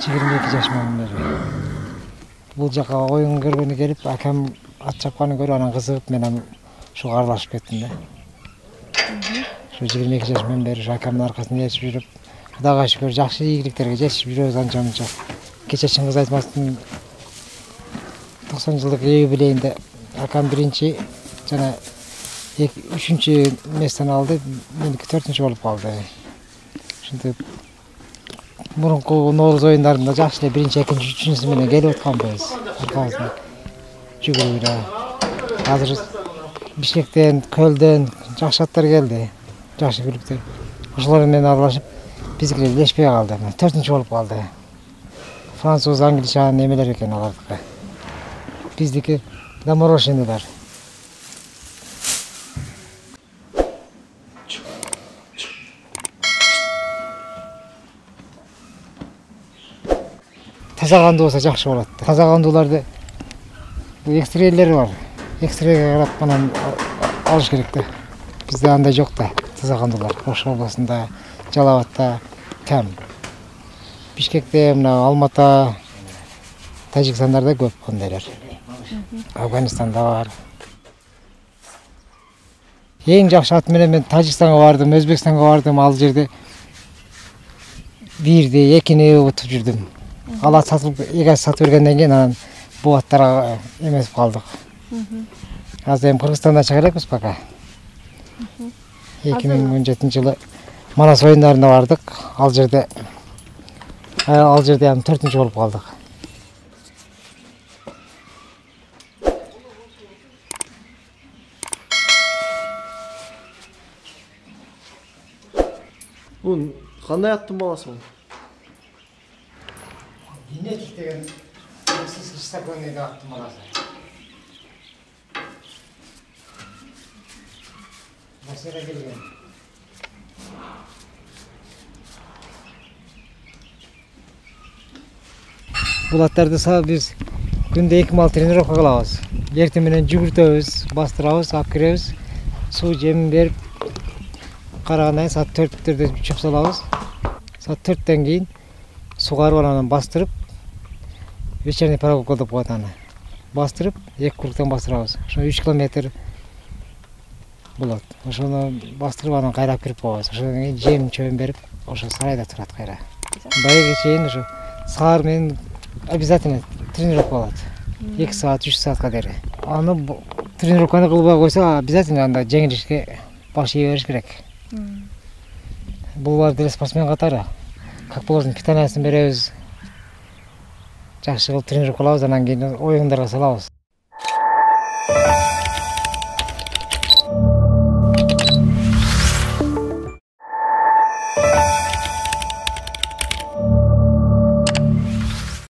22 жашыман бери. Бул жака оюн көргөнү келип, акам ат чапканын көрүп анан кызыгып мен ушуга аралашып кеттим да. Şu 22 жашыман бери акамдын аркасында ээрчип жүрүп, Кудайга шүгүр жакшы ийгиликтерге жетишип жүрөбүз анча-мынча. Кече Чыңгыз Айтматовдун 90 жылдык юбилейинде акам биринчи жана 3-чү месттен алды, меники 4-чү болуп калды. Ушинтип мурунку Нооруз оюндарында жакшы эле 1-чи, 2-чи, 3-чүсү менен келип атканбыз. Аркабыздан жүгүрүп эле. Азыр Бишкектен, Көлдөн жакшы аттар келди. Жакшы бүлүктөр. Ошолор менен аралашып, биздикилер илешпей калды. 4-чү болуп калды. Француз, англичан эмелер экен алардыкы. Биздики доморошиндер. Таза кандуу болсо жакшы болот. Таза кандууларды экстрейлери бар. Экстрейге карап анан алыш керек да. Бизде андай жок да. Таза кандуулар Ош областында, Жалал Абадта кем. Бишкекте, Алмата, Тажикстандарда көп кандайлар. Афганистанда бар. Эң жакшы ат менен мен Тажикстанга бардым, Өзбекстанга бардым, ал жерде 1-ди, 2-ни утуп жүрдүм. Ал ат сатылып, эки ат сатып бергенден кийин анан бул аттарга эмесип калдык. Азыр эми Кыргызстанда чыга элекпиз пока. 2017-жылы Манас оюндарына бардык. Ал жерде 4-чү болуп калдык. Бул кандай аттын баласы бул? Генетик деген стаканный аттын баласы. Басыра келген. Бул аттарды биз күндө 2 мал тренировка кылабыз. Эртең менен жүгүртөбүз, бастырабыз, алып киребиз. Суу жем берип, карагандан саат 4-төрдө чөп салабыз. Саат 4-тен кийин сугарып анан бастырып, вечерний прогулка деп коет аны. Бастырып, 2 кругтан бастырабыз. Ошо 3 километр болот. Ошону бастырып анан кайрап кирип коебуз. Ошондон кийин жем чөбүн берип, ошо сарайда турат кайра. Баягы чейин ошо саар менен обязательно тренировка болот. 2 саат, 3 саатка дейин. Аны тренировканы кылбай койсо, обязательно анда жеңилишке баш ие бериш керек. Булар деле спортсмен катары. Как положено, питаниясын беребиз. Жакшы кылып тренировкалабыз, анан кийин оюндарга салабыз.